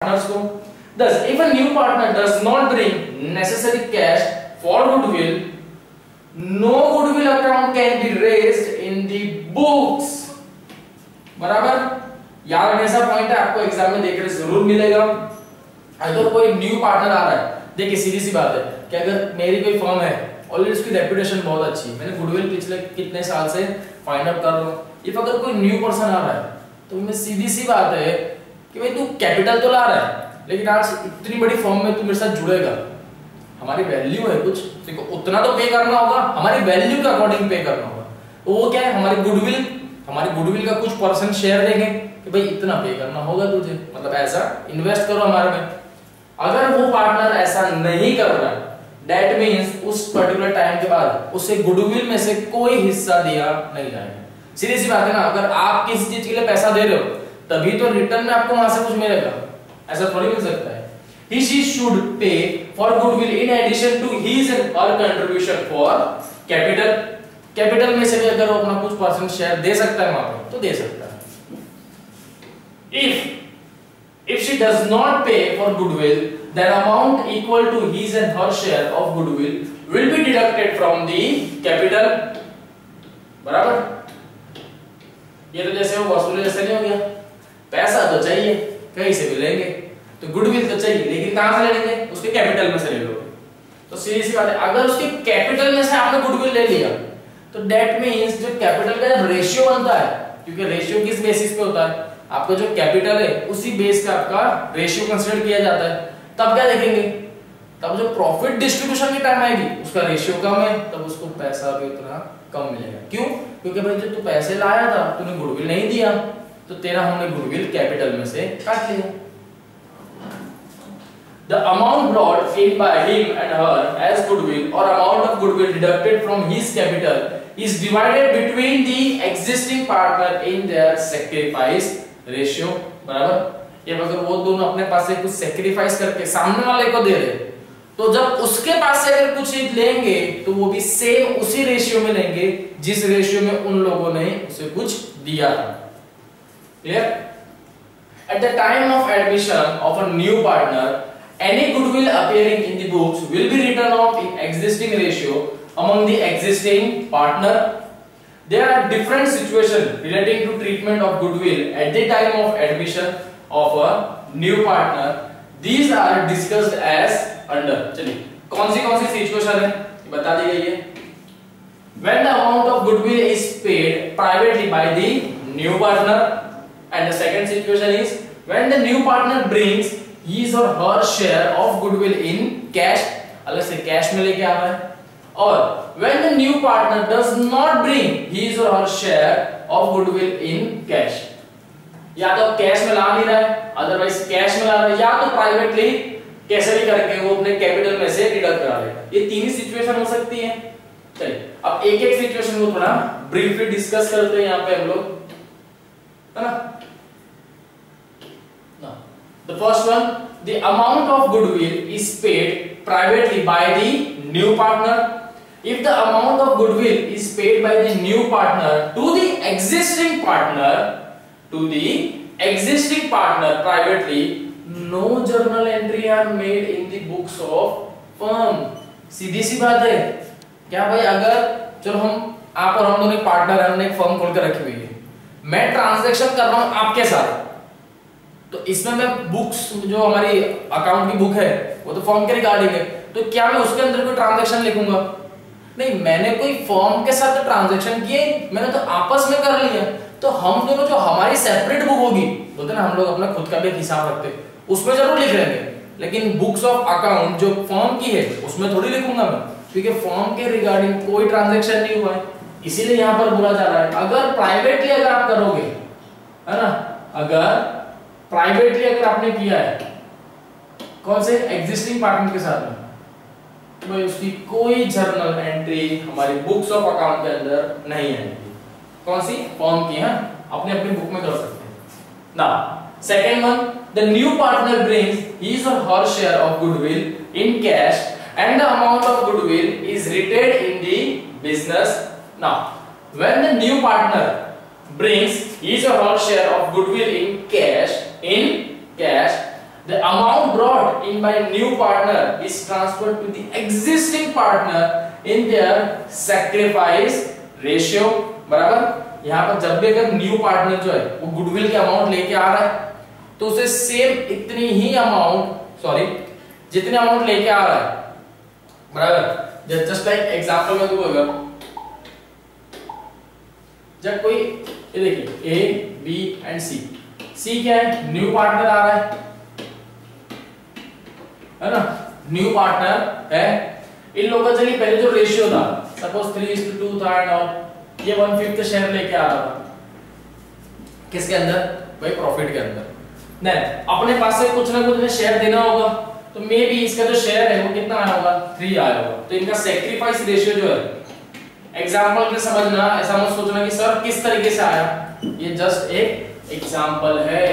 Partners को। Thus, if a new partner does not bring necessary cash for goodwill, no goodwill account can be raised in the books. बराबर, याद रखने ऐसा point है, आपको exam में देखने जरूर मिलेगा। अगर कोई न्यू पार्टनर आ रहा है, देखिए सीधी सी बात है कि अगर मेरी कोई फर्म है, ऑलरेडी उसकी रेपुटेशन बहुत अच्छी है, मैंने गुडविल पिछले कितने साल से फाइंड अप कर रहा हूँ, इफ अगर कोई न्यू पर्सन आ रहा है तो मैं सीधी सी बात है कि भाई तू कैपिटल तो ला रहा है, लेकिन आज इतनी बड़ी फर्म में तू मेरे साथ जुड़ेगा, हमारी वैल्यू है कुछ, देखो उतना तो पे करना होगा, हमारी वैल्यू के अकॉर्डिंग पे करना होगा। तो वो क्या है, हमारी गुडविल का कुछ परसेंट शेयर देंगे कि भाई इतना पे करना होगा तुझे, मतलब ऐसा इन्वेस्ट करो हमारे में। अगर वो पार्टनर ऐसा नहीं कर रहा, दैट मींस उस पर्टिकुलर टाइम के बाद उसे गुडविल में से कोई हिस्सा दिया नहीं जाएगा। सीधी सी बात है ना, अगर आप किसी चीज के लिए पैसा दे रहे हो तभी तो रिटर्न में आपको वहां से कुछ मिलेगा, ऐसा थोड़ी मिल सकता है। He she should pay for goodwill in addition to his and her contribution for capital. Capital में से भी अगर वो अपना कुछ परसेंट शेयर दे सकता है वहां पे तो दे सकता है। If she does not pay for goodwill, then amount equal to his and her share of goodwill will be deducted from the capital. बराबर, ये तो जैसे वो वसूली जैसे नहीं हो गया, पैसा तो चाहिए कहीं से भी लेंगे, तो गुडविल तो चाहिए लेकिन कहां से लेंगे, उसके कैपिटल में से ले लोगे। तो सीधी सी बात है, अगर उसके कैपिटल में से आपने गुडविल ले लिया तो दैट मींस जो कैपिटल का जब रेशियो बनता है, क्योंकि रेशियो किस बेसिस पे होता है, आपका जो कैपिटल है उसी बेस का आपका रेशियो कंसीडर किया जाता है। तब क्या देखेंगे, तब जो प्रॉफिट डिस्ट्रीब्यूशन की टाइम आएगी उसका रेशियो कम है, तब उसको पैसा भी उतना कम मिलेगा। क्यों? क्योंकि भाई जब तू पैसे लाया था तूने गुडविल नहीं दिया, तो तेरा हमने गुडविल कैपिटल में से काट लिया। The amount brought in by him and her as goodwill or amount of goodwill deducted from his capital is divided between the existing partner in their sacrifice ratio. बराबर, ये अगर वो दोनों अपने पास से कुछ सैक्रिफाइस करके सामने वाले को दे रहे, तो जब उसके पास से अगर कुछ चीज लेंगे तो वो भी सेम उसी रेशियो में लेंगे जिस रेशियो में उन लोगों ने उसे कुछ दिया था। Clear? At the time of admission of a new partner, any goodwill appearing in the books will be written off in existing ratio among the existing partner. There are different situations relating to treatment of goodwill at the time of admission of a new partner. These are discussed as under. चलिए कौन सी situation है बता दी गई है। When the amount of goodwill is paid privately by the new partner, and the second situation is when the new partner brings his or her share of goodwill in cash, अलग से cash में लेके आ रहा है, और when the new partner does not bring his or her share of goodwill in cash, या तो cash में ला नहीं रहा है, अदरवाइज कैश में ला रहा है, या तो प्राइवेटली कैसे भी करके वो अपने कैपिटल में से डिडक्ट करा लेगा। ये तीन ही सिचुएशन हो सकती है। चलिए अब एक एक सिचुएशन को थोड़ा ब्रीफली डिस्कस करते हैं यहाँ पे हम लोग, है ना। The first one, the amount of goodwill is paid privately by the new partner. If the amount of goodwill is paid by the new partner to the existing partner privately, no journal entry are made in the books of firm. सीधी सी बात है क्या भाई, अगर चलो आप और हम दोनों पार्टनर हैं, हमने एक फर्म खोल कर रखी हुई है, मैं ट्रांजैक्शन कर रहा हूं आपके साथ, तो इसमें मैं बुक्स जो हमारी अकाउंट की बुक है वो तो फर्म के रिगार्डिंग है, तो क्या मैं उसके अंदर कोई ट्रांजैक्शन लिखूंगा? नहीं, मैंने कोई फर्म के साथ ट्रांजैक्शन किए, मैंने तो आपस में कर लिया, तो हम दोनों जो हमारी सेपरेट बुक होगी, बोलते ना हम लोग अपना खुद का भी हिसाब रखते, उसमें जरूर लिख लेंगे, लेकिन बुक्स ऑफ अकाउंट जो फर्म की है उसमें थोड़ी लिखूंगा मैं, क्योंकि फर्म के रिगार्डिंग कोई ट्रांजैक्शन नहीं हुआ है। इसीलिए यहां पर बोला जा रहा है अगर प्राइवेटली अगर आप करोगे, है ना, अगर प्राइवेटली अगर आपने किया है कौन से एग्जिस्टिंग पार्टनर के साथ में, तो भाई उसकी कोई जर्नल एंट्री हमारी बुक्स ऑफ अकाउंट के अंदर नहीं आएगी। कौन सी? फर्म की, है, अपने अपनी बुक में कर सकते हैं ना। Second one, the new partner brings his or her share of goodwill in cash and the amount of goodwill is retained in the business. Now when the new partner brings his or her share of goodwill in cash The amount brought in by new partner is transferred to the existing partner in their sacrifice ratio. बराबर। यहाँ पर जब भी अगर new partner जो है वो goodwill के अमाउंट लेके आ रहा है तो उसे सेम इतनी ही अमाउंट जितने अमाउंट लेके आ रहा है, बराबर। जस्ट लाइक एग्जांपल में देखो, अगर जब कोई ये देखिए ए बी एंड सी क्या है, न्यू पार्टनर आ रहा है ना, न्यू पार्टनर है। इन लोगों का चलिए पहले जो रेशियो था सपोज 3:2 था एंड ऑल, ये 1/5 शेयर लेके आ रहा था किसके अंदर, भाई प्रॉफिट के अंदर। देन अपने पास से कुछ ना कुछ शेयर देना होगा, तो मे बी इसका जो शेयर है वो कितना आया होगा, 3 आया होगा। तो इनका सैक्रिफाइस रेशियो जो है, एग्जांपल में समझना, ऐसा मत सोचना कि सर किस तरीके से आया, ये जस्ट एक एग्जांपल है,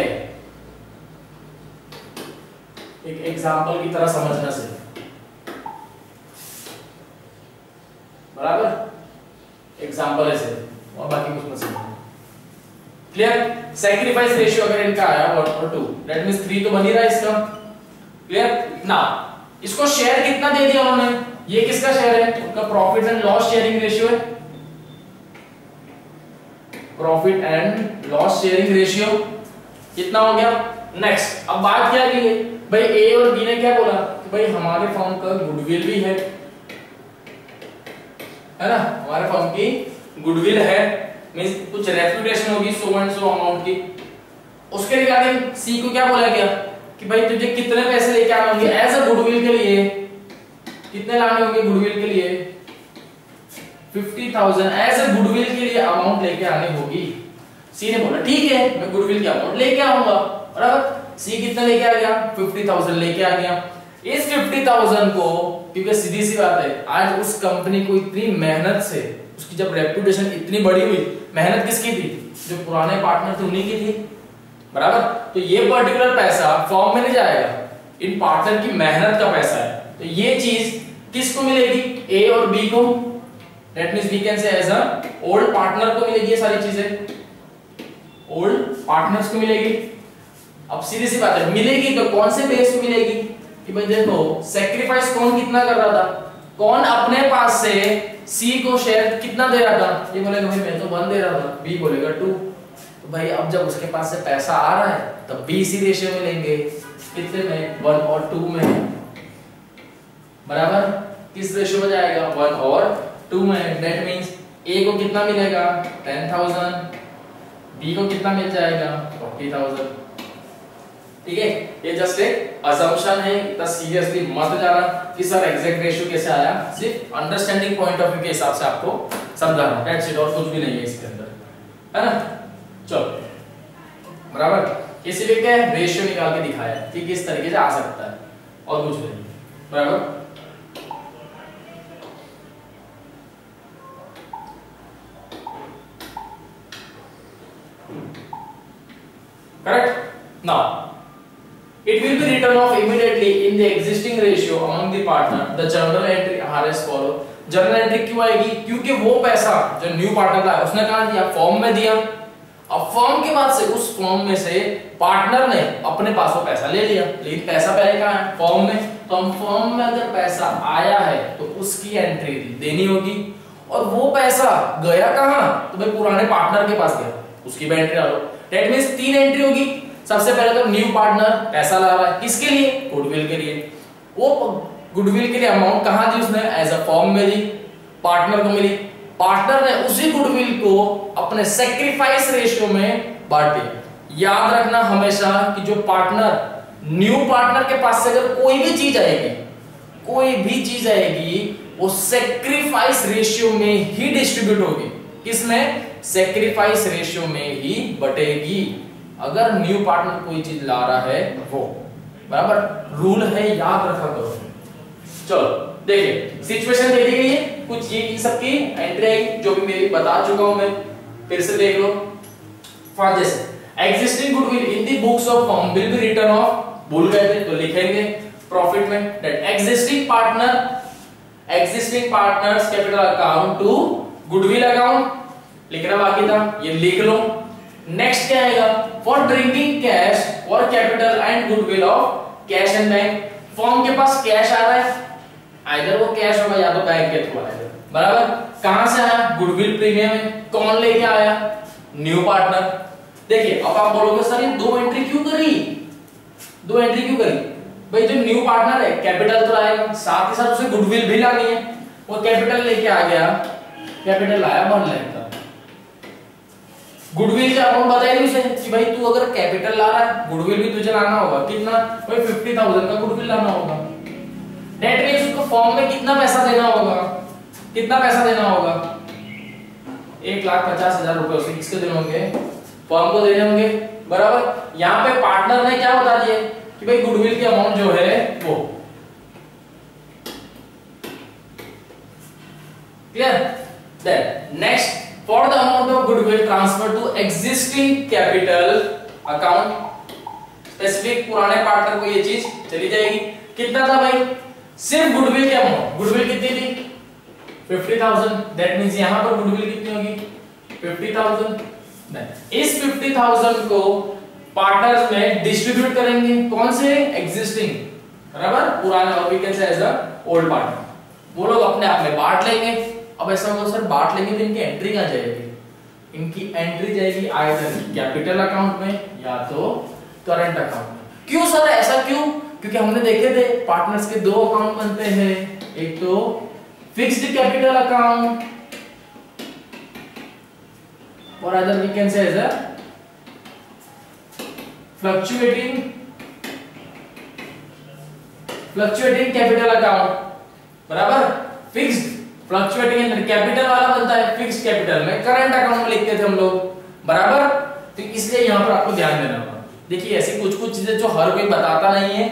एक एग्जांपल की तरह समझना से, बराबर। एग्जांपल ऐसे और बाकी कुछ मत समझना। क्लियर। सैक्रिफाइस रेशियो अगर इनका आया 1 और 2, दैट मींस 3 तो बन ही रहा है इसका। क्लियर ना। इसको शेयर कितना दे दिया उन्होंने, ये किसका शेयर है, उनका profit and loss sharing ratio है, profit and loss sharing ratio कितना हो गया। नेक्स्ट अब बात क्या की है भाई, ए और बी ने क्या बोला कि भाई हमारे फर्म का गुडविल भी है ना, हमारे फर्म की गुडविल है, मींस कुछ रेपुटेशन होगी सो एंड सो अमाउंट की। उसके रिगार्डिंग सी को क्या बोला गया कि भाई तुझे कितने पैसे लेके आने होंगे एज अ गुडविल के लिए, कितने लाने होंगे गुडविल के लिए, 50,000 एज अ गुडविल के लिए अमाउंट लेके आनी होगी। सी ने बोला ठीक है मैं गुडविल की अमाउंट लेके आऊंगा, बराबर। सी कितना लेके आ गया, 50,000 लेके आ गया। इस 50,000 को, क्योंकि सीधी सी बात है आज उस कंपनी को इतनी मेहनत से, उसकी जब रेपुटेशन इतनी बड़ी हुई, मेहनत किसकी थी, जो पुराने पार्टनर थे उन्हीं की थी, बराबर। तो ये पर्टिकुलर पैसा फॉर्म में नहीं जाएगा, इन पार्टनर की मेहनत का पैसा है। तो ये चीज किसको मिलेगी, ए और बी को, that means we can say as a old partner को मिलेगी, ये सारी चीजें ओल्ड पार्टनर्स को मिलेगी। अब सीधी सी बात है मिलेगी तो कौन से बेस पे मिलेगी कि भाई देखो सैक्रिफाइस कौन कितना कर रहा था, कौन अपने पास से सी को शेयर कितना दे रहा था, ये बोलेगा भाई मैं तो 1 दे रहा था, बी बोलेगा 2। तो भाई अब जब उसके पास से पैसा आ रहा है तब बी इसी रेशियो में लेंगे, कितने में, 1 और 2 में, बराबर। किस रेशियो में जाएगा, 1 और 2 में। दैट मींस ए को कितना मिलेगा, 10,000, बी को कितना मिल जाएगा, 40,000। ठीक है, ये जस्ट एक असम्पशन है, इतना सीरियसली मत जाना कि सर एग्जैक्ट रेशियो कैसे आया, सिर्फ अंडरस्टैंडिंग पॉइंट ऑफ व्यू के हिसाब से आपको समझाना, दैट्स इट, और कुछ भी नहीं है इसके अंदर, है ना। चलो बराबर, इसीलिए क्या रेशियो निकाल के दिखाया कि किस तरीके से आ सकता है, और कुछ नहीं, बराबर। Correct? Now, it will be written off immediately in the existing ratio among the partner. The journal entry are as follow. Journal entry क्यों आएगी? क्योंकि वो पैसा जो न्यू पार्टनर लाया उसने कहाँ दिया, फॉर्म में दिया। अब फॉर्म के बाद से उस फॉर्म में से पार्टनर ने अपने पास वो पैसा ले लिया, लेकिन पैसा पहले कहाँ है, फॉर्म में। तो हम फॉर्म में अगर पैसा आया है तो उसकी एंट्री देनी होगी, और वो पैसा गया कहाँ, तो भाई पुराने पार्टनर के पास गया, उसकी भी एंट्री डालो। दैट मींस 3 एंट्री होगी। सबसे पहले तो न्यू पार्टनर पैसा ला रहा है, किसके लिए, गुडविल के लिए। वो गुडविल के लिए अमाउंट कहां दी उसने, एज अ फॉर्म में दी, पार्टनर को मिली। पार्टनर ने उसी गुडविल को अपने सैक्रिफाइस रेशियो में बांटी। याद रखना हमेशा कि जो पार्टनर, न्यू पार्टनर के पास से अगर कोई भी चीज आएगी, कोई भी चीज आएगी, वो सैक्रिफाइस रेशियो में ही डिस्ट्रीब्यूट होगी। किसमें, सैक्रिफाइस रेशियो में ही बटेगी। अगर न्यू पार्टनर कोई चीज ला रहा है वो, बराबर, रूल है, याद रखा करो। चलो देखिए, सिचुएशन दे दी गई है, कुछ ये सबकी एंट्री आएगी जो भी मैं बता चुका हूं, मैं फिर से देख लो। फॉर जैसे existing goodwill in the books of firm will be written off, भूल गए थे तो लिखेंगे प्रॉफिट में, that existing partners capital account to goodwill account, लिखना बाकी था, ये लिख लो। नेक्स्ट क्या आएगा, फॉर ब्रिंगिंग कैश और capital and goodwill of cash and bank. Firm के पास कैश आ रहा है, आइदर वो कैश होगा या तो बैंक के थ्रू आएगा, बराबर। कहां से आया, गुडविल प्रीमियम है, कौन लेके आया, न्यू पार्टनर। देखिए अब आप बोलोगे सर ये दो एंट्री क्यों करी, दो एंट्री क्यों करी, भाई जो न्यू पार्टनर है कैपिटल तो लाएगा, साथ ही साथ उसे गुडविल भी लानी है, वो कैपिटल लेके आ गया, कैपिटल लाया 1 लाख का। गुडविल का अमाउंट बताइए उसे कि भाई तू अगर कैपिटल ला रहा है गुडविल भी तुझे लाना होगा, कितना, भाई 50,000 का गुडविल लाना होगा। डेट मींस उसको फॉर्म में कितना पैसा देना होगा, कितना पैसा देना होगा, 1,50,000 रुपए उसे किसके देने होंगे, फॉर्म को देने होंगे, बराबर। यहाँ पे पार्टनर ने क्या बता दिया कि भाई गुडविल की अमाउंट जो है वो, clear. Then next, for the amount of goodwill transfer to existing capital account, specific पुराने पार्टनर को ये चीज चली जाएगी। कितना था भाई, सिर्फ गुडविल की अमाउंट, गुडविल कितनी थी 50,000, दैट मींस यहां पर गुडविल कितनी होगी 50,000। इस 50,000 को पार्टनर्स में डिस्ट्रीब्यूट करेंगे, कौन से, एग्जिस्टिंग, बराबर, पुराने, और we can say as a old partner, वो लोग अपने आप में बांट लेंगे। अब ऐसा होगा सर बांट लेंगे तो इनकी एंट्री कहां जाएगी, इनकी एंट्री जाएगी आइदर कैपिटल अकाउंट में या तो करंट अकाउंट में। क्यों सर ऐसा क्यों, क्योंकि हमने देखे थे पार्टनर्स के दो अकाउंट बनते हैं, एक तो फिक्स्ड कैपिटल अकाउंट और other we can say as a fluctuating capital account, बराबर। फिक्स्ड फ्लक्चुएटिंग कैपिटल वाला बनता है फिक्स्ड कैपिटल में, करंट अकाउंट में लिखते थे हम लोग, बराबर। तो इसलिए यहां पर आपको ध्यान देना होगा। देखिए ऐसी कुछ चीजें जो हर कोई बताता नहीं है,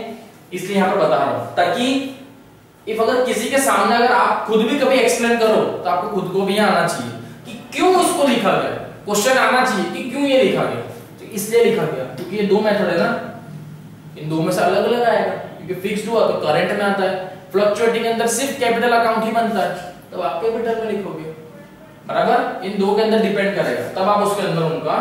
इसलिए यहां पर बता रहा हूं, ताकि इफ अगर किसी के सामने अगर आप खुद भी कभी एक्सप्लेन करो तो आपको खुद को भी आना चाहिए कि क्यों इसको लिखा गया, क्वेश्चन आना चाहिए कि क्यों ये लिखा गया। तो इसलिए लिखा गया क्योंकि ये दो मेथड है ना, इन दो में से अलग अलग आएगा, क्योंकि फिक्स्ड हुआ तो करंट में आता है, फ्लक्चुएटिंग के अंदर सिर्फ कैपिटल अकाउंट ही बनता है, तब आप कैपिटल में लिखोगे, बराबर। इन दो के अंदर डिपेंड करेगा, तब आप उसके अंदर उनका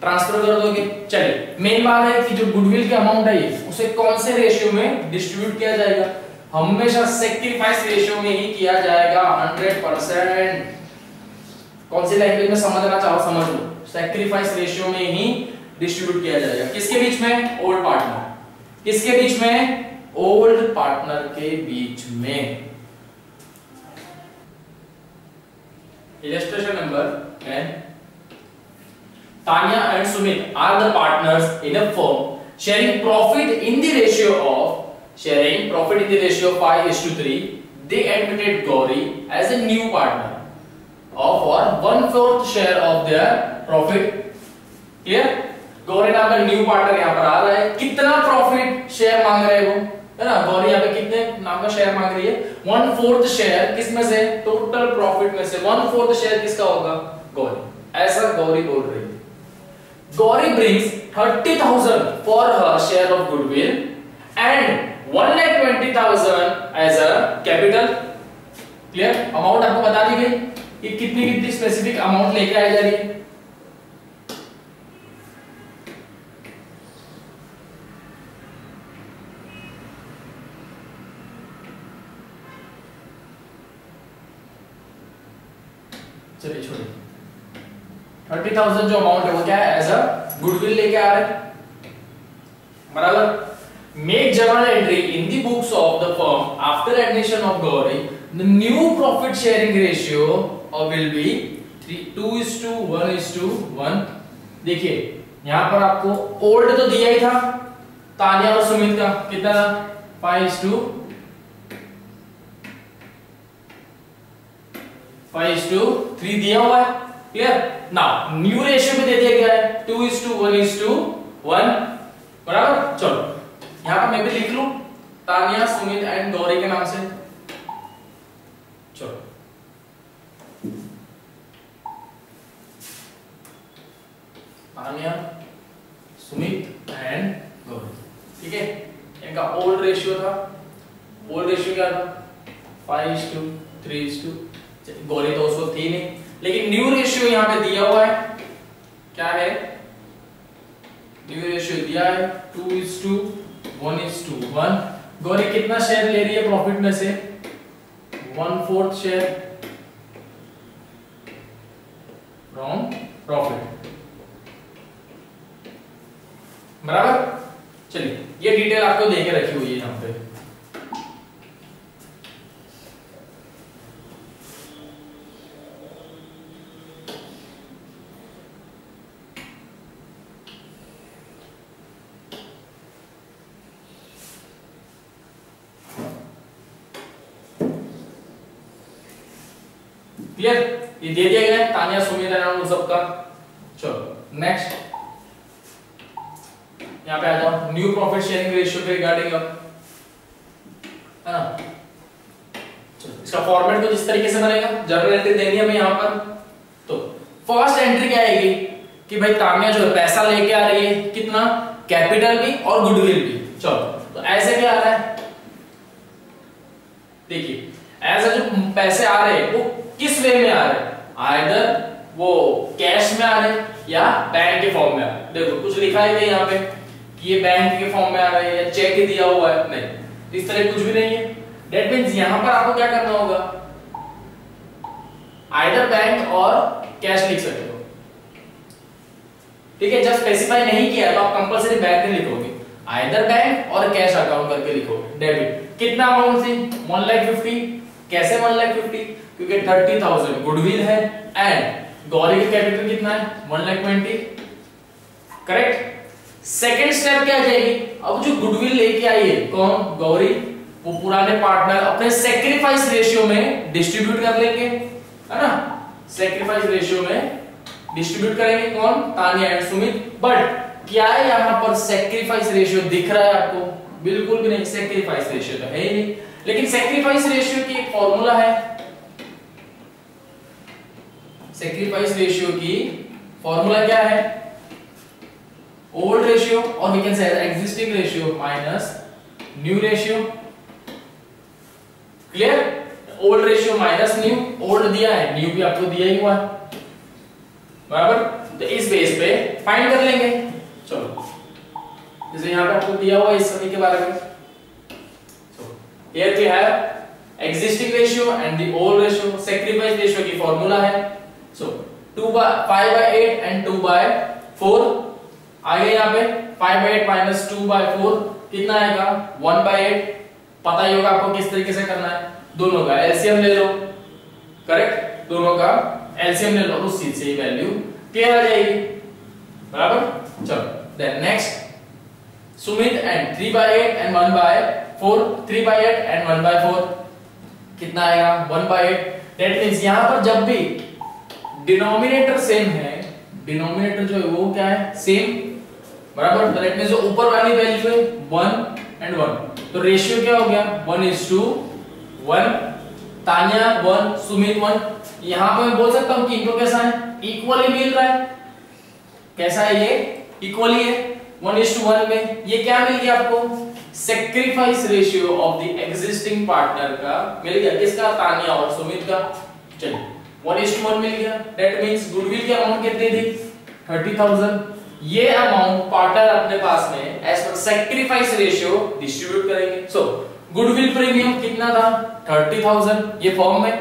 ट्रांसफर कर दोगे। चलिए मेन बात है कि जो गुडविल की अमाउंट है उसे कौन से रेशियो में डिस्ट्रीब्यूट किया जाएगा, हमेशा सैक्रिफाइस रेशियो में ही किया जाएगा 100%। कौन सी लैंग्वेज में समझना चाहो समझ लो, सैक्रिफाइस रेशियो में ही डिस्ट्रीब्यूट किया जाएगा। किसके बीच में, ओल्ड पार्टनर, किसके बीच में, ओल्ड पार्टनर के बीच में। Illustration number 10. Tanya and Sumit are the partners in a firm sharing profit in the ratio of 5:3. They admitted Gauri as a new partner for 1/4 share of their profit. Clear? Gauri नाम का new partner यहाँ पर आ रहा है, कितना profit share मांग रहे हो, है ना। गौरी यहाँ पे कितने नाम का शेयर मांग रही है, 1/4 शेयर, किस में से, टोटल प्रॉफिट में से 1/4 शेयर किसका होगा, गौरी, ऐसा गौरी बोल रही है। Gauri brings 30,000 for her share of goodwill and 1,20,000 as a capital. Clear, amount आपको बता दी गई कि कितनी स्पेसिफिक अमाउंट लेके आई जा रही है। चलिए छोड़िए, 30,000 जो अमाउंट है वो क्या है, एज अ गुडविल लेके आ रहे हैं, बराबर। Make journal entry in the books of the firm after admission of Gauri, the new profit sharing ratio will be 2:1:1। देखिए यहां पर आपको ओल्ड तो दिया ही था, तानिया और सुमित का कितना था, 5:3 दिया हुआ है। क्लियर, नाउ न्यू रेशियो भी दे दिया गया है 2:1:1, बराबर। चलो यहां पर मैं भी लिख लूं तानिया, सुमित एंड गौरी के नाम से। चलो तानिया, सुमित एंड गौरी, ठीक है। इनका ओल्ड रेशियो था, ओल्ड रेशियो क्या था, 5:3। गौरी तो उसको थी नहीं, लेकिन न्यू रेशियो यहां पे दिया हुआ है, क्या है न्यू रेशियो दिया है 2:1:1। गौरी कितना शेयर ले रही है प्रॉफिट में से? 1/4 शेयर फ्रॉम प्रॉफिट। बराबर। चलिए ये डिटेल आपको देके रखी हुई है यहां पे। क्लियर? ये दे दिया गया है तानिया, सुमित एंड उन सबका। चलो नेक्स्ट यहाँ पे आ जाओ, न्यू प्रॉफिट शेयरिंग रेशियो के रिगार्डिंग अब, है ना। इसका फॉर्मेट कुछ इस तरीके से बनेगा, जर्नल एंट्री देनी है हमें यहाँ पर। तो फर्स्ट एंट्री क्या आएगी कि भाई तानिया जो है पैसा लेके आ रही है, कितना? कैपिटल भी और गुडविल भी। चलो तो ऐसे क्या आ रहा है, देखिए ऐसा जो पैसे आ रहे हैं वो किस वे में आ रहे हैं, आइदर वो कैश में आ रहे हैं या बैंक के फॉर्म में आ रहे हैं। देखो कुछ लिखा है यहाँ पे कि ये बैंक के फॉर्म में आ रहा है या चेक दिया हुआ है, नहीं, इस तरह कुछ भी नहीं है। दैट मींस यहां पर आपको क्या करना होगा, आइदर बैंक और कैश लिख सकते हो, ठीक है। जब स्पेसिफाई नहीं किया तो आप कंपलसरी बैंक नहीं लिखोगे, आइदर बैंक और कैश अकाउंट करके लिखोगे। डेबिट कितना अमाउंट थी? 1,50,000। कैसे 1,50,000? क्योंकि 30,000 गुडविल है एंड गौरी की कैपिटल कितना है? 1,20,000। करेक्ट। सेकेंड स्टेप क्या जाएगी, अब जो गुडविल लेके आई है कौन? गौरी, वो पुराने पार्टनर अपने सेक्रीफाइस रेशियो में डिस्ट्रीब्यूट कर लेंगे, है ना। सेक्रीफाइस रेशियो में डिस्ट्रीब्यूट करेंगे कौन? तानिया एंड सुमित। बट क्या है यहाँ पर सेक्रीफाइस रेशियो दिख रहा है आपको? बिल्कुल भी नहीं, सेक्रीफाइस रेशियो तो है ही नहीं। लेकिन सेक्रीफाइस रेशियो की एक फॉर्मूला है, सेक्रीफाइस रेशियो की फॉर्मूला क्या है? ओल्ड रेशियो और we can say existing ratio minus new ratio. Clear? Old ratio minus new, old दिया है, न्यू भी आपको दिया ही हुआ है, बराबर। तो इस बेस पे फाइंड कर लेंगे। चलो जैसे यहाँ पे आपको दिया हुआ इस सभी के बारे में। Here we have existing ratio and the old ratio, sacrifice ratio की फॉर्मूला है। So 5/8 and 2/4 आगे यहाँ पे 5/8 minus 2/4 कितना आएगा? 1/8। पता ही होगा आपको किस तरीके से करना है, दोनों का एलसीएम ले लो, करेक्ट, दोनों का एलसीएम ले लो, उस चीज से वैल्यू क्लियर आ जाएगी, बराबर। चलो then next, Sumit and 3/8 and 1/4, 3/8 and 1/4 कितना आएगा? 1/8। दैट मींस यहां पर जब भी डिनोमिनेटर सेम है, डिनोमिनेटर जो है वो क्या है? सेम, बराबर। तो दैट मींस जो ऊपर वाली वैल्यू है 1 and 1, तो रेशियो क्या हो गया? 1:1। तानिया 1, सुमित 1। यहां पे मैं बोल सकता हूं कि इनको कैसा है? इक्वली मिल रहा है। कैसा है ये? इक्वली है 1:1 में। ये क्या मिल गया आपको? Sacrifice ratio of the existing partner का मिल गया। किसका? तानिया और सुमित का। चलिए 1:1 मिल गया। दैट मींस गुडविल की अमाउंट कितनी थी? 30,000। ये अमाउंट पार्टनर अपने पास में as per sacrifice ratio distribute करेंगे। सो गुडविल प्रीमियम कितना था? 30,000। ये फॉर्म में,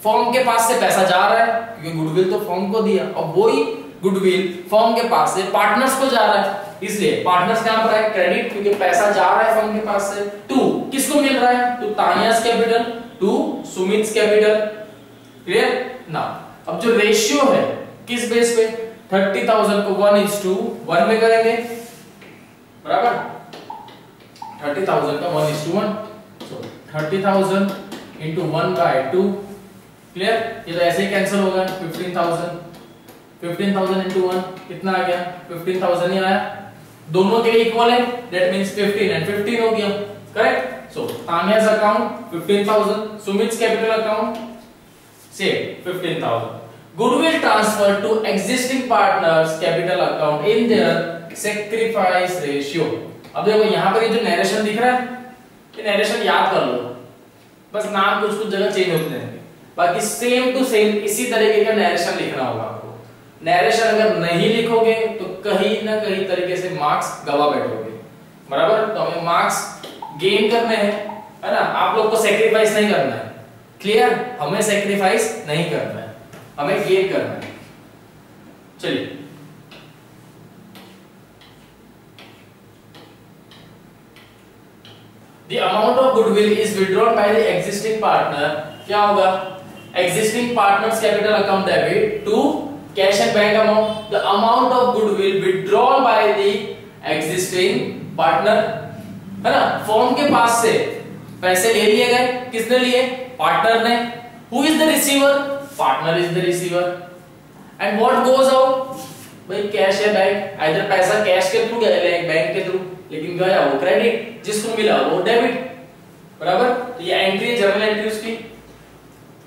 फॉर्म के पास से पैसा जा रहा है क्योंकि गुडविल तो फॉर्म को दिया और वही गुडविल फॉर्म के पास से पार्टनर्स को जा रहा है, इसलिए पार्टनर्स कहां पर है? क्रेडिट, क्योंकि पैसा जा रहा है फॉर्म के पास से। टू किसको मिल रहा है? To Tania's capital, to Sumit's capital. Clear ना? अब जो रेशियो है किस बेस पे? 30,000 को 1:1 में करेंगे, बराबर। 30,000 का 1:1, सो 30,000 into 1/2। क्लियर? ये तो ऐसे ही कैंसिल होगा। 15,000 into 1 कितना आ गया? 15,000 ही आया। दोनों के इक्वल है, दैट मींस 15 and 15 हो गया, करेक्ट। सो तानिया's अकाउंट 15,000, सुमित्स कैपिटल अकाउंट से 15,000। Goodwill transfer to existing partners capital account in their sacrifice ratio. अब देखो यहाँ पर ये जो नरेशन दिख रहा है, ये नरेशन याद कर लो, बस नाम कुछ कुछ जगह चेंज होते हैं, बाकी सेम टू सेम इसी तरीके का नरेशन लिखना होगा आपको। नरेशन अगर नहीं लिखोगे तो कहीं ना कहीं तरीके से मार्क्स गवा बैठोगे, बराबर। तो हमें मार्क्स गेन करने हैं, है ना। आप लोग को सेक्रीफाइस नहीं करना है, क्लियर। हमें सेक्रीफाइस नहीं करना है, हमें गेन करना है। चलिए The amount of goodwill is withdrawn by the existing partner, क्या होगा, existing partners capital account debit to cash and bank amount, the amount of goodwill withdrawn by the existing partner, है ना। फॉर्म के पास से पैसे ले लिए गए, किसने लिए, पार्टनर ने। Who is the receiver? Partner is the receiver. And what goes out? भाई कैश है बैंक, आइदर पैसा कैश के थ्रू गया बैंक के थ्रू, लेकिन गया वो क्रेडिट, जिसको मिला वो डेबिट, बराबर। तो ये एंट्री है, जर्नल एंट्री उसकी।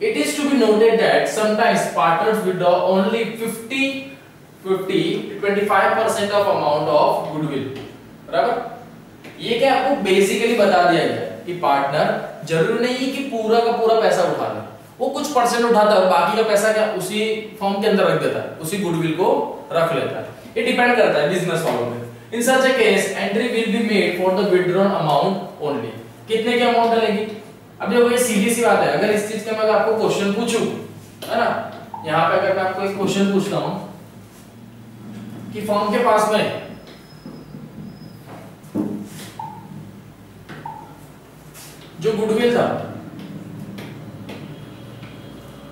It is to be noted that sometimes partners withdraw only 25% of amount of goodwill, बराबर। ये क्या आपको बेसिकली बता दिया गया कि पार्टनर जरूरी नहीं है कि पूरा का पूरा पैसा उठा ले, वो कुछ परसेंट उठाता है और बाकी का पैसा क्या उसी फॉर्म के अंदर रख देता है, उसी गुडविल को रख लेता है। ये डिपेंड करता है बिजनेस वालों पे। In such a case, entry will be made for the withdrawn amount only. कितने की अमाउंट डलेगी? अब देखो ये सीधी सी बात है, अगर इस चीज का मैं आपको क्वेश्चन पूछूं, है ना, यहाँ पे अगर मैं आपको एक क्वेश्चन पूछता हूं कि फर्म के पास में जो गुडविल था,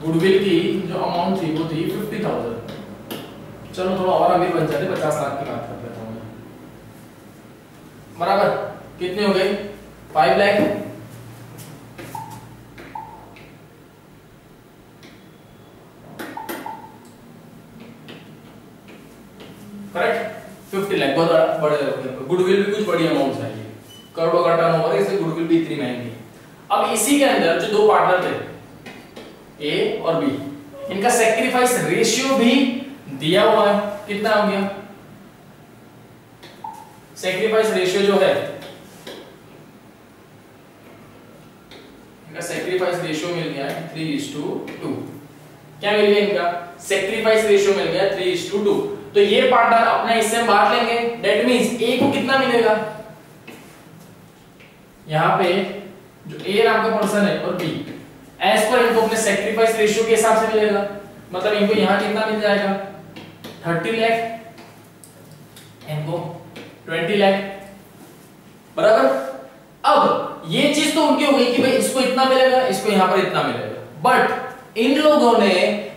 गुडविल की जो अमाउंट थी वो थी 50,000। चलो थोड़ा और अमीर बन जाते, 50 लाख की बात करते हैं, बराबर। कितने हो गए, 5 लाख। करेक्ट, 50 लाख बहुत बड़े हो गए। गुडविल भी कुछ बड़ी अमाउंट है, ये करोड़ों का टर्नओवर है, इसलिए गुडविल भी इतनी महंगी। अब इसी के अंदर जो दो पार्टनर थे ए और बी, इनका सैक्रिफाइस रेशियो भी दिया हुआ है। कितना हो गया सैक्रिफाइस रेशियो जो है, इनका सैक्रिफाइस रेशियो मिल गया है 3:2। क्या मिल गया, इनका सैक्रिफाइस रेशियो मिल गया 3:2। तो ये पार्टनर अपना हिस्से में बांट लेंगे। दैट मींस ए को कितना मिलेगा, यहां पे जो ए नाम का पर्सन है और बी, एज पर इनको अपने सैक्रिफाइस रेशियो के हिसाब से मिलेगा। मतलब इनको यहां कितना मिल जाएगा, 30 लाख, इनको 20 लाख, बराबर। अब ये चीज तो उनकी हो गई कि भाई इसको इतना मिलेगा, इसको यहां पर इतना मिलेगा। बट इन लोगों ने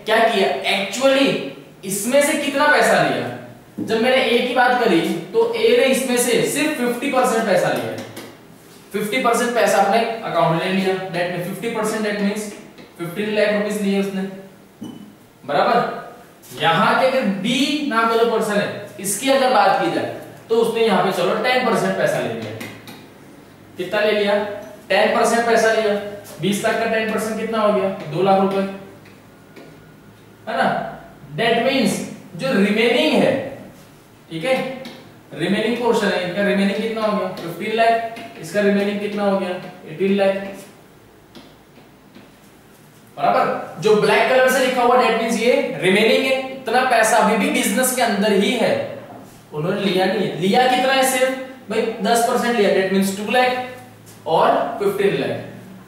क्या किया, एक्चुअली इसमें से कितना पैसा लिया। जब मैंने ए की बात करी तो ए ने इसमें से सिर्फ 50% पैसा लिया, 50% पैसा अपने अकाउंट में ले लिया। That means 50%, that means 15 lakh rupees लिए उसने, बराबर। यहां के अगर बी नाम का जो पर्सन है, इसकी अगर बात की जाए तो उसने यहां पे चलो 10% पैसा ले लिया। कितना ले लिया, 10% पैसा लिया। 20 लाख का 10% कितना हो गया, 2 लाख रुपए, है ना। दैट मींस जो रिमेनिंग है, ठीक है, रिमेनिंग पोर्शन है, इनका रिमेनिंग कितना हो गया 15 लाख, इसका रिमेनिंग कितना हो गया 18 लाख, बराबर। जो ब्लैक कलर से लिखा हुआ दैट मींस ये रिमेनिंग है। इतना पैसा अभी भी बिजनेस के अंदर ही है, उन्होंने लिया नहीं है। लिया कितना है, सिर्फ भाई 10% लिया, दैट मींस 2 लाख और 15 लाख।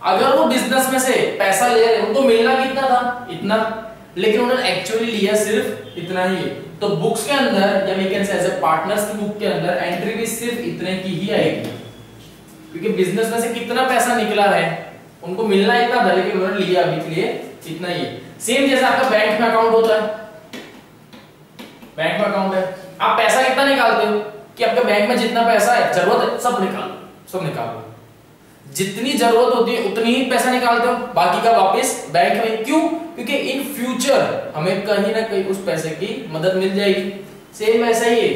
अगर वो बिजनेस में से पैसा ले रहे, उनको मिलना कितना था, इतना, लेकिन उन्होंने एक्चुअली लिया सिर्फ इतना ही है। तो बुक्स के अंदर या we can say as a partners की बुक के अंदर एंट्री भी सिर्फ इतने की ही आएगी, क्योंकि बिजनेस में से कितना पैसा निकला है, उनको मिलना इतना था, लेकिन उन्होंने लिया अभी के लिए इतना ही है। सेम जैसे आपका बैंक में अकाउंट होता है, बैंक में अकाउंट है, आप पैसा कितना निकालते हो कि आपके बैंक में जितना पैसा है, जरूरत है, सब निकालो। जितनी जरूरत होती है उतनी ही पैसा निकालते हो, बाकी का वापस बैंक में। क्यों, क्योंकि इन फ्यूचर हमें कहीं ना कहीं उस पैसे की मदद मिल जाएगी। सेम वैसा ही है,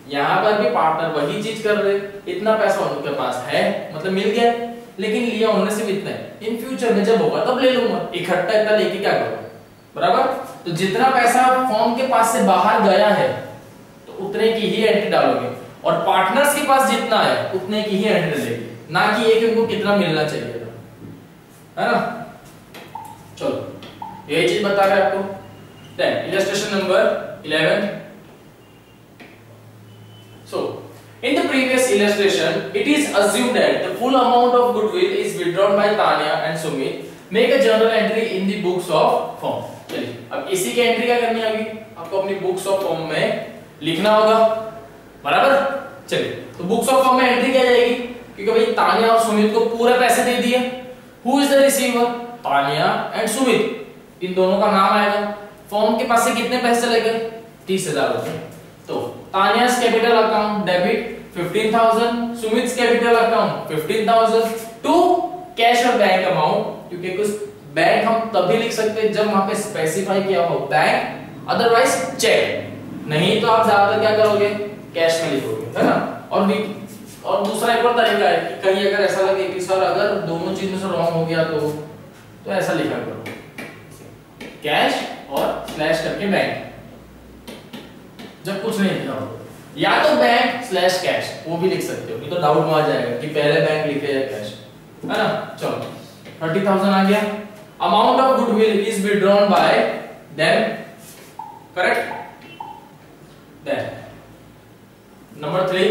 यहाँ पर भी पार्टनर वही चीज कर रहे, इतना पैसा उनके पास है, मतलब मिल गया, लेकिन लिया उन्होंने सिर्फ इतना है। इन फ्यूचर में जब होगा तब ले लूंगा, इकट्ठा इतना लेके क्या करूं, बराबर। तो जितना पैसा फॉर्म के पास से बाहर गया है तो उतने की ही एंट्री डालोगे, और पार्टनर्स के पास जितना है उतने की ही एंट्री लेगी, ना कि ये कि उनको कितना मिलना चाहिए था, है ना। चलो ये चीज बता रहे आपको। Illustration number 11. So in the previous illustration, it is assumed that the full amount of goodwill is withdrawn by Tanya and Sumit. Make a journal entry in the books of firm. चलिए अब इसी की entry क्या करनी है, अभी आपको अपनी बुक्स ऑफ फर्म में लिखना होगा, बराबर। चलिए तो बुक्स ऑफ फर्म में एंट्री क्या जाएगी, क्योंकि भाई तानिया और सुमित को पूरे पैसे दे दिए। Who is the receiver, Tania and Sumit, इन दोनों का नाम आएगा। फर्म के पास से कितने पैसे चले गए, 30,000 रुपए। तो तानिया's कैपिटल अकाउंट डेबिट 15,000, सुमित's कैपिटल अकाउंट 15,000 टू कैश और बैंक अमाउंट, क्योंकि कुछ बैंक हम तभी लिख सकते हैं जब वहां पे स्पेसिफाई किया हो बैंक, अदरवाइज चेक। नहीं तो आप ज्यादातर क्या करोगे, कैश में लिखोगे, है ना। और दूसरा एक और तरीका है कि कहीं अगर ऐसा लगे कि सर अगर दोनों चीज में से रॉन्ग हो गया तो ऐसा लिखा करो, कैश और स्लैश करके बैंक। जब कुछ नहीं लिखा हो, या तो बैंक स्लैश कैश, वो भी लिख सकते हो, नहीं तो डाउट में आ जाएगा कि पहले बैंक लिखे या कैश, है ना। चलो 30,000 आ गया। Amount of goodwill is withdrawn by them, correct. Then number 3,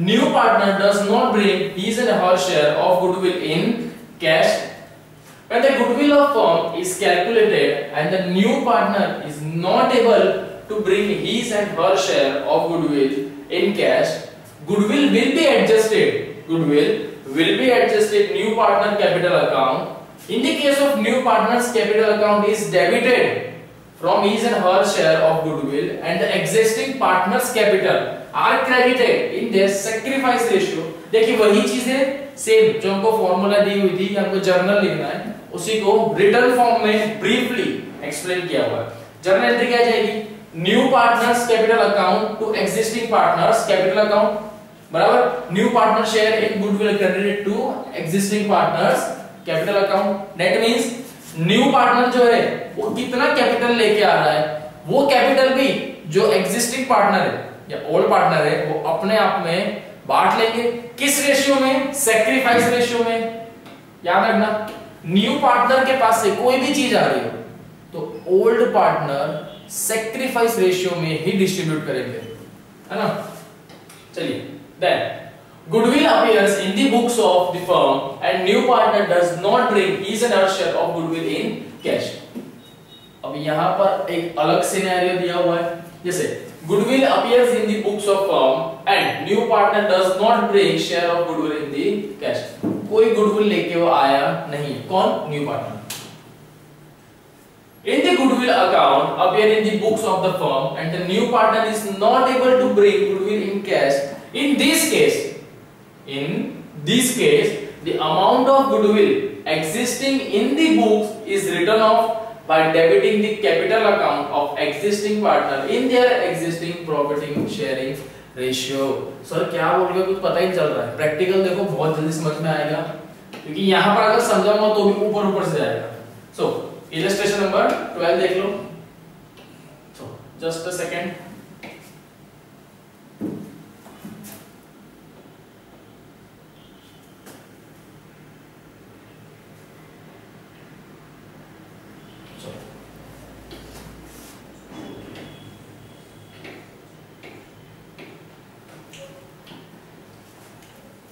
new partner does not bring his and her share of goodwill in cash. When the goodwill of firm is calculated and the new partner is not able to bring his and her share of goodwill in cash, goodwill will be adjusted. Goodwill will be adjusted new partner capital account. In the case of new partner's capital account is debited from his and her share of goodwill and the existing partner's capital are credited in their sacrifice ratio. देखिए वही चीजें same जो हमको formula दी हुई थी कि हमको journal लिखना है, उसी को रिटन फॉर्म में ब्रीफली एक्सप्लेन किया हुआ है। जर्नल एंट्री क्या जाएगी, new partners capital account to existing partners capital account, बराबर। New partner share in goodwill credited to existing partners capital account. That means new partner जो है वो कितना कैपिटल लेके आ रहा है, वो कैपिटल भी जो एग्जिस्टिंग पार्टनर है या ओल्ड पार्टनर है वो अपने आप में बांट लेंगे। किस रेशियो में, सैक्रिफाइस रेशियो में। याद रखना, न्यू पार्टनर के पास से कोई भी चीज आ रही हो तो ओल्ड पार्टनर सैक्रिफाइस रेशियो में ही डिस्ट्रीब्यूट करेंगे, है ना। चलिए then goodwill appears in the books of the firm and new partner does not bring his and her share of goodwill in cash. अब यहाँ पर एक अलग सिनेरियो दिया हुआ है, जैसे goodwill appears in the books of firm and new partner does not bring share of goodwill in the cash. कोई goodwill लेके वो आया नहीं, कौन, new partner. In the goodwill account appear in the books of the firm and the new partner is not able to bring goodwill in cash. In this case, the amount of goodwill existing in the books is written off by debiting the capital account of existing partner in their existing profit sharing ratio. Sir क्या बोल रहे हो, कुछ पता ही नहीं चल रहा है। प्रैक्टिकल देखो बहुत जल्दी समझ में आएगा, क्योंकि यहाँ पर अगर समझाऊंगा तो भी ऊपर से जाएगा। सो इलस्ट्रेशन नंबर 12 देख लो। So just a second.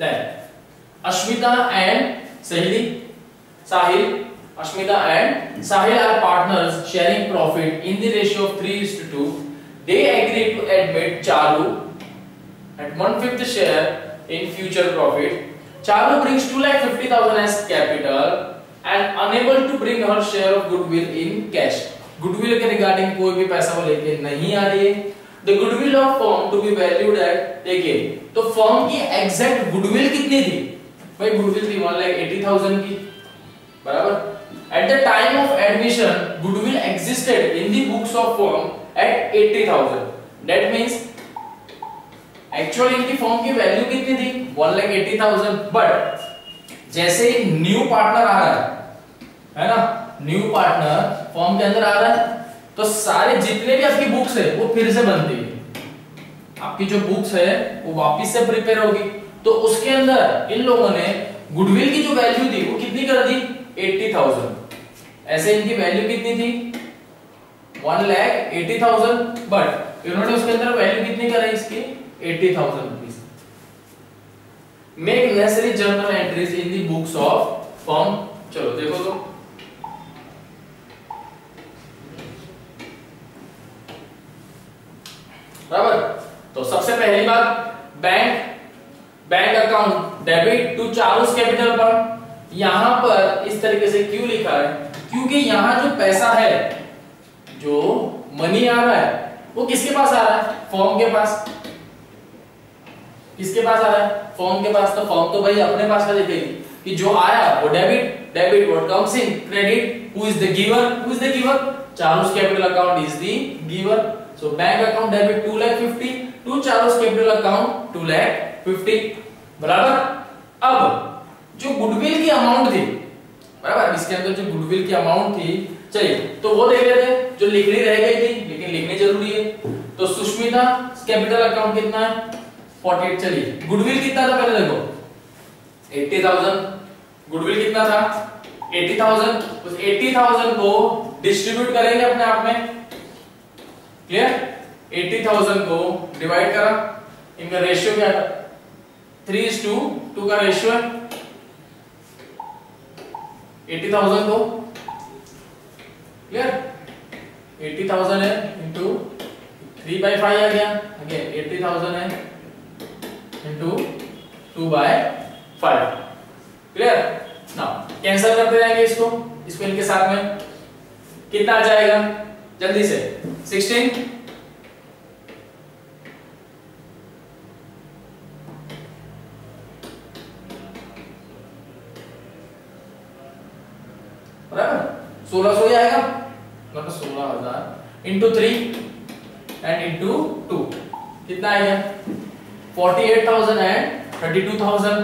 Then Ashmita and Sahil, Ashmita and Sahil are partners sharing profit in the ratio of 3:2. They agree to admit Charu at 1/5 share in future profit. Charu brings 2,50,000 as capital and unable to bring her share of goodwill in cash. Goodwill के regarding कोई भी पैसा वो लेके नहीं आ रही है। The goodwill of firm to be valued at, देखिए तो फर्म की एग्जैक्ट गुडविल कितनी थी भाई, गुडविल थी 1,80,000 की, बराबर। At the time of admission goodwill existed in the books of firm at 80,000. That means actually इनकी फर्म की वैल्यू कितनी थी 1,80,000, बट जैसे न्यू पार्टनर आ रहा है ना, न्यू पार्टनर फर्म के अंदर आ रहा है तो सारे जितने भी आपकी बुक्स है वो फिर से बनती है। आपकी जो बुक्स है वो वापस से प्रिपेयर होगी, तो उसके अंदर इन लोगों ने गुडविल की जो वैल्यू थी वो कितनी कर दी 80,000। ऐसे इनकी वैल्यू कितनी थी 1,80,000, बट इन्होंने उसके अंदर वैल्यू कितनी कराई इसकी 80,000 rupees. Make necessary journal entries in the books of firm. चलो देखो तो बराबर। तो सबसे पहली बात, bank account debit to Charu's capital fund. यहां पर इस तरीके से क्यों लिखा है, क्योंकि यहां जो पैसा है, जो मनी आ रहा है, वो किसके पास आ रहा है, फर्म के पास। किसके पास आ रहा है, फर्म के पास। तो फर्म तो भाई अपने पास का देखेगी कि जो आया वो debit what comes in credit, who is the giver, Charu's capital account is the giver. So bank account debit 2,50,000 to Charu's capital account 2,50,000, बराबर। अब जो गुडविल की अमाउंट थी, बराबर, इसके अंदर जो गुडविल की अमाउंट थी, चलिए तो वो देख लेते हैं, जो लिखनी रह गई थी लेकिन लिखनी जरूरी है। तो सुष्मिता कैपिटल अकाउंट कितना है 48। चलिए गुडविल कितना था पहले देखो 80,000। गुडविल कितना था 80,000। उस 80,000 को डिस्ट्रीब्यूट करेंगे अपने आप में, क्लियर। 80,000 को डिवाइड करा, इनका रेशियो क्या था 3:2 का रेशियो है। 80,000 को क्लियर 80,000 है इंटू 3/5 आ गया, अगेन 80,000 है इंटू 2/5, क्लियर। नाउ कैंसिल करते जाएंगे इसको इनके साथ में, कितना आ जाएगा जल्दी से 16। बराबर 1600 ही आएगा, मतलब 16,000 इंटू 3 एंड इंटू 2 कितना आएगा 48,000 एंड 32,000,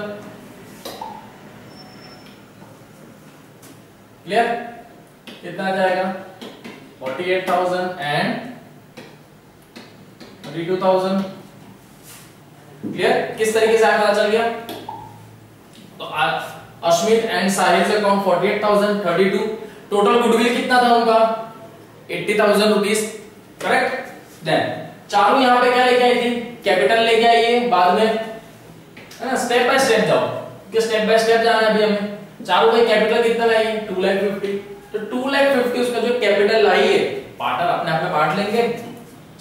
क्लियर। कितना आ जाएगा 48,000 एंड 32,000, क्लियर। किस तरीके से पता चल गया, तो Ashmit and Sahil account 48,000 32, total goodwill कितना था उनका 80,000 रुपीस, करेक्ट। देन चारू यहाँ पे क्या लेके आई थी, कैपिटल लेके आई है बाद में, है ना। स्टेप बाय स्टेप जाओ, क्योंकि स्टेप बाय स्टेप जाना है अभी हमें। चारू भाई कैपिटल कितना लाई है 2,50,000, तो 2,50,000 उसका जो कैपिटल लाई है, पार्टनर अपने आप में बांट लेंगे।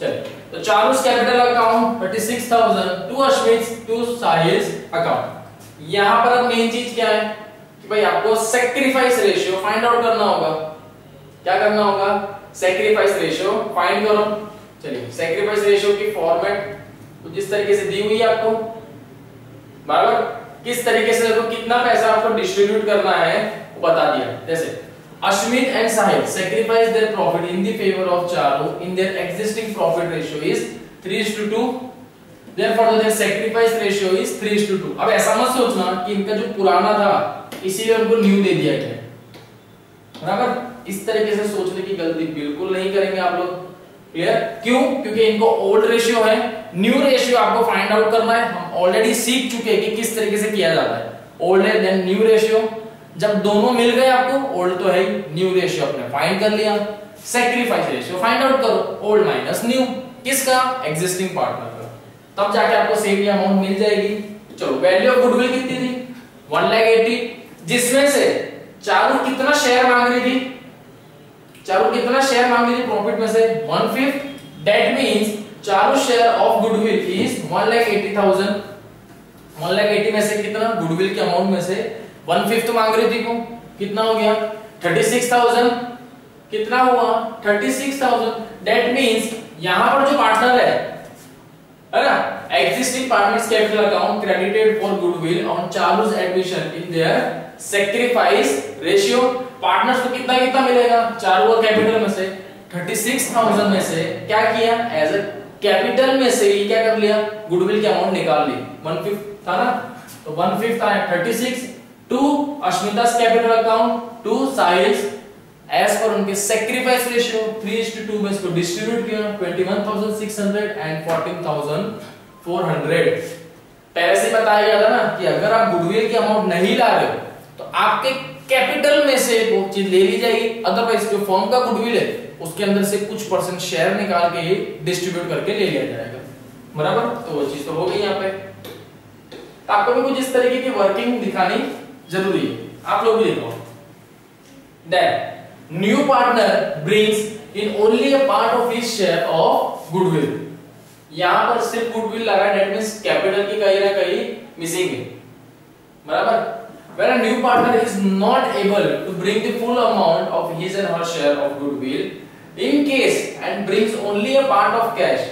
चलिए तो Charu's capital account 36,000 to Ashmit to Sahil account. यहां पर अब मेन चीज क्या है कि भाई आपको सैक्रिफाइस रेशियो फाइंड आउट करना होगा। क्या करना होगा, सैक्रिफाइस रेशियो फाइंड करो। चलिए सैक्रिफाइस रेशियो की फॉर्मेट कुछ इस तरीके से दी हुई है आपको, बराबर। किस तरीके से देखो कितना पैसा आपको डिस्ट्रीब्यूट करना है वो बता दिया। जैसे Ashmit and Sahil sacrifice their profit in the favor of Charu in their existing profit ratio is 3:2, therefore their sacrifice ratio is 3:2। अब ऐसा मत सोचना कि इनका जो पुराना था इसीलिए उनको न्यू दे दिया गया, बराबर। इस तरीके से सोचने की गलती बिल्कुल नहीं करेंगे आप लोग, क्लियर। क्यों, क्योंकि इनको ओल्ड रेशियो है, न्यू रेशियो आपको फाइंड आउट करना है। हम ऑलरेडी सीख चुके हैं कि किस तरीके से किया जाता है, ओल्ड है देन न्यू रेशियो। जब दोनों मिल गए आपको, ओल्ड तो है ही, न्यू रेशियो आपने फाइंड कर लिया, सैक्रिफाइस रेशियो फाइंड आउट करो, ओल्ड माइनस न्यू, किसका एग्जिस्टिंग पार्टनर का, तब जाके आपको सेम अमाउंट मिल जाएगी। चलो वैल्यू ऑफ गुडविल कितनी थी 1,80,000, जिसमें से चारू कितना शेयर मांग रही थी, चारू कितना शेयर मांग रही थी प्रॉफिट में से 1/5, that means Charu share of goodwill is 1,80,000। 1,80,000 में से कितना गुडविल के अमाउंट में से 1/5 मांग रही थी को, कितना हो गया 36,000, कितना हुआ 36,000। दैट मींस यहां पर जो पार्टनर है ना, existing partners capital account credited for goodwill on Charu's admission in their sacrifice ratio. Partners को कितना कितना मिलेगा, चारू और कैपिटल में से 36,000 में से क्या किया, एज अ कैपिटल में से ही क्या कर लिया, गुडविल की अमाउंट निकाल ली। 1/5 था ना, तो 1/5 था 36 to Ashmita's capital account to Sahil's as per उनके सैक्रिफाइस रेशियो 3:2 में इसको डिस्ट्रीब्यूट किया 21,600 एंड 14,400। पहले से बताया गया था ना कि अगर आप गुडविल की अमाउंट नहीं ला रहे हो तो आपके कैपिटल में से वो चीज ले ली जाएगी, अदरवाइज जो फर्म का गुडविल है उसके अंदर से कुछ परसेंट शेयर निकाल के डिस्ट्रीब्यूट करके ले लिया जाएगा। बराबर, तो वो चीज तो हो गई यहाँ पे। आपको भी कुछ इस तरीके की वर्किंग दिखानी जरूरी है, आप लोग भी देखो। Then new partner brings in only a part of his share of goodwill। यहाँ पर सिर्फ गुडविल लगा है, that means कैपिटल की कहीं ना कहीं मिसिंग है। बराबर, when a new partner is not able to bring the full amount of his and her share of goodwill in case and brings only a part of cash,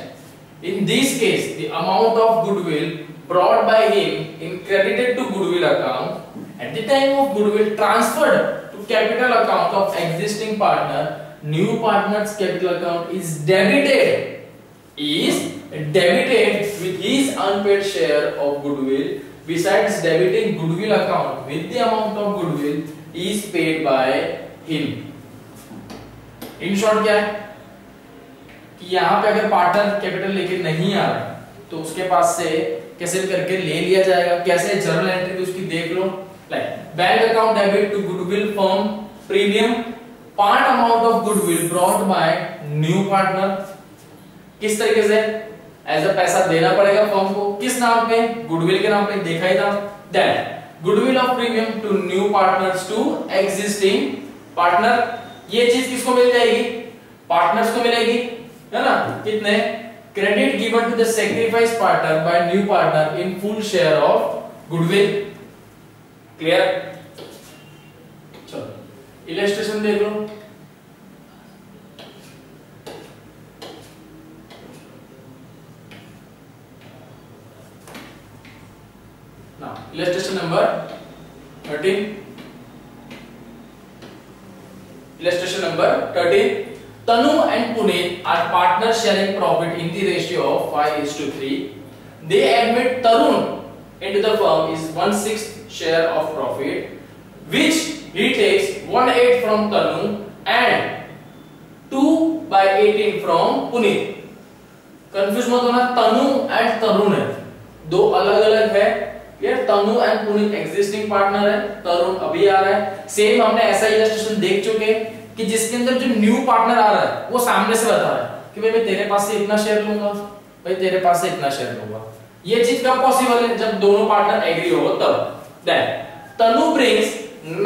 in this case the amount of goodwill brought by him in credited to goodwill account at the time of goodwill transferred to capital account of existing partner, new partner's capital account is debited with his unpaid share of goodwill. Besides debiting goodwill account with the amount of goodwill is paid by him। In short क्या है कि यहाँ पे अगर partner capital लेके नहीं आ रहा तो उसके पास से कैसे करके ले लिया जाएगा। कैसे, जर्नल एंट्री उसकी देख लो, like bank account debit to goodwill firm premium part amount of goodwill brought by new partner. किस तरीके से एज अ पैसा देना पड़ेगा फर्म को, किस नाम पे, गुडविल के नाम पे, देखा ही था। Then goodwill of premium to new partners to existing partner. ये चीज किसको मिल जाएगी, पार्टनर्स को मिलेगी, है ना। कितने, credit given to the sacrifice partner by new partner in full share of goodwill. Clear, चलो इलस्ट्रेशन देख लो। Illustration number 13. Illustration number 13. Tanu and Puneet are partners sharing profit in the ratio of 5:3. They admit Tarun into the firm is 1/6 share of profit, which he takes 1/8 from Tanu and 2/18 from Puneet. Confuse मत होना, तनु and तरुण है, दो अलग अलग है। ये तनु and Puneet existing partner है, तरुण अभी आ रहा है। सेम हमने ऐसा इलस्ट्रेशन देख चुके कि जिसके अंदर जो न्यू पार्टनर आ रहा है वो सामने से बता रहा है कि भाई मैं तेरे पास से इतना शेयर लूंगा, भाई तेरे पास से इतना शेयर लूंगा। ये चीज कब पॉसिबल है, जब दोनों पार्टनर एग्री हो तब। Then Tanu brings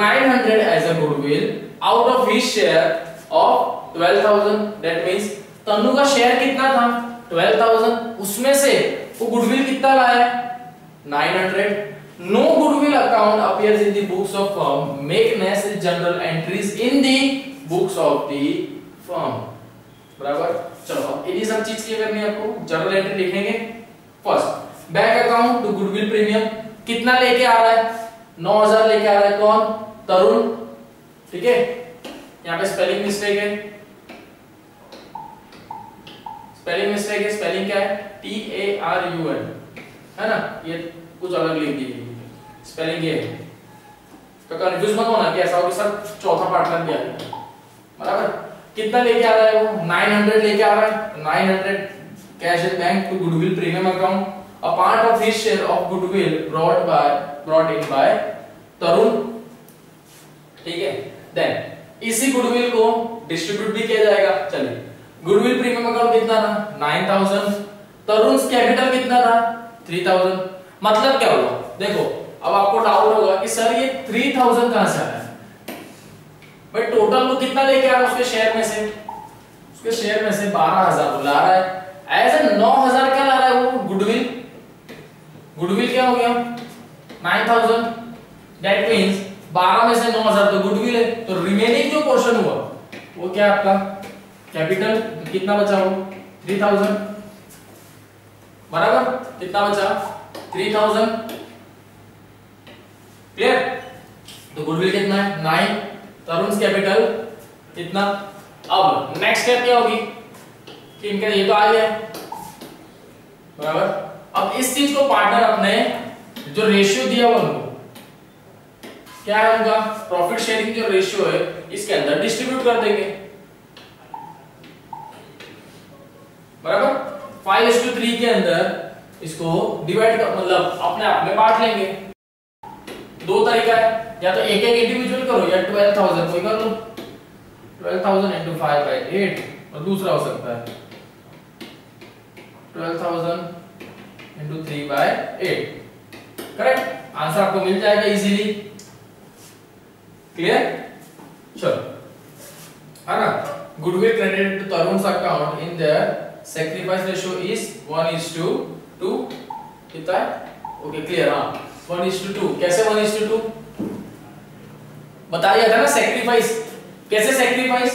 900 as a goodwill out of his share of 12,000। That means Tanu का शेयर कितना था, 12,000, उसमें से वो गुडविल कितना लाया, 900। No goodwill account appears in the books of firm. Make necessary general entries in the books of the firm. बराबर, चलो अब इन्हीं सब चीज की करनी है आपको। जनरल एंट्री लिखेंगे। First, bank account to goodwill premium कितना लेके आ रहा है, 9,000 लेके आ रहा है। कौन, तरुण। ठीक है, यहाँ पे स्पेलिंग मिस्टेक है, स्पेलिंग मिस्टेक है। स्पेलिंग क्या है, TARUN, है ना, ये कुछ अलग लिख दी गई स्पेलिंग ये है। तो कंफ्यूज मत होना कि ऐसा हो कि सर चौथा पार्टनर भी आ गया। बराबर, कितना लेके आ रहा है वो, 900 लेके आ रहा है। 900 cash in bank to goodwill premium account, a part of his share of goodwill brought in by Tarun. ठीक है, देन इसी गुडविल को डिस्ट्रीब्यूट भी किया जाएगा। चलिए, गुडविल प्रीमियम अकाउंट कितना था, 9,000। तरुण कैपिटल कितना था, 3,000। मतलब क्या हुआ, देखो अब आपको डाउट होगा कि सर ये 3,000 कहां से आ रहा है। भाई टोटल वो कितना लेके आ रहा है उसके शेयर में से, उसके शेयर में से 12,000 ला रहा है। एज ए 9,000 क्या ला रहा है वो, गुडविल। गुडविल क्या हो गया, 9,000। दैट मींस 12 में से 9,000 तो गुडविल है, तो रिमेनिंग जो पोर्शन हुआ वो क्या आपका कैपिटल। कितना बचा वो, 3,000। बराबर, कितना बचा, 3,000। क्लियर, तो गुडविल कितना है, 9। तरुण कैपिटल कितना। अब नेक्स्ट स्टेप क्या होगी कि इनका ये तो आ गया, बराबर। अब इस चीज को पार्टनर अपने जो रेशियो दिया हुआ उनको क्या है, उनका प्रॉफिट शेयरिंग जो रेशियो है इसके अंदर डिस्ट्रीब्यूट कर देंगे। बराबर, 5:3 के अंदर इसको डिवाइड कर, मतलब अपने आप में बांट लेंगे। दो तरीका है, या तो एक एक इंडिविजुअल करो या 12,000 कोई कर लो। 12,000 into 5 by 8, और दूसरा हो सकता है 12,000 into 3 by 8। करेक्ट, आंसर आपको मिल जाएगा इजीली। क्लियर? चलो, है ना। Goodwill credited to Tarun's account in their sacrifice ratio is 1:2। कितना है? Okay, clear. हाँ, 1:2। कैसे 1:2? बता दिया था ना सैक्रिफाइस। कैसे सैक्रिफाइस?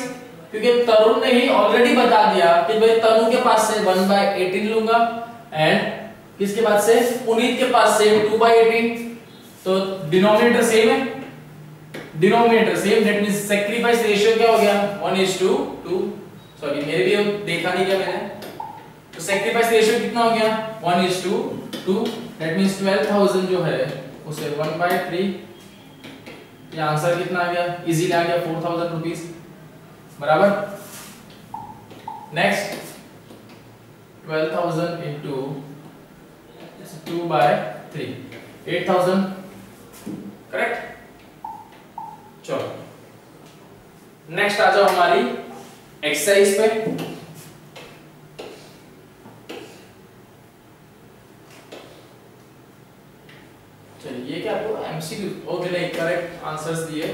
क्योंकि तरुण ने ही ऑलरेडी बता दिया कि भाई तनु के पास से 1/18 लूंगा एंड किसके पास से? पुनीत के पास से 2/18। तो डिनोमिनेटर सेम है, denominator same, that means sacrifice ratio क्या हो गया? 1:2। सॉरी, मेरे भी देखा नहीं क्या मैंने। तो सैक्रिफाइस रेशियो कितना हो गया? 1:2। दैट मींस 12,000 जो है उसे 1/3। ये आंसर कितना आ गया? इजीली आ गया 4,000 रुपीस। बराबर। Next 12,000 into 2/3, 8,000। करेक्ट। चलो, नेक्स्ट आ जाओ हमारी एक्सरसाइज पे। चलिए, ये क्या आपको एमसीक्यू? ओके, नहीं, करेक्ट आंसर्स दिए।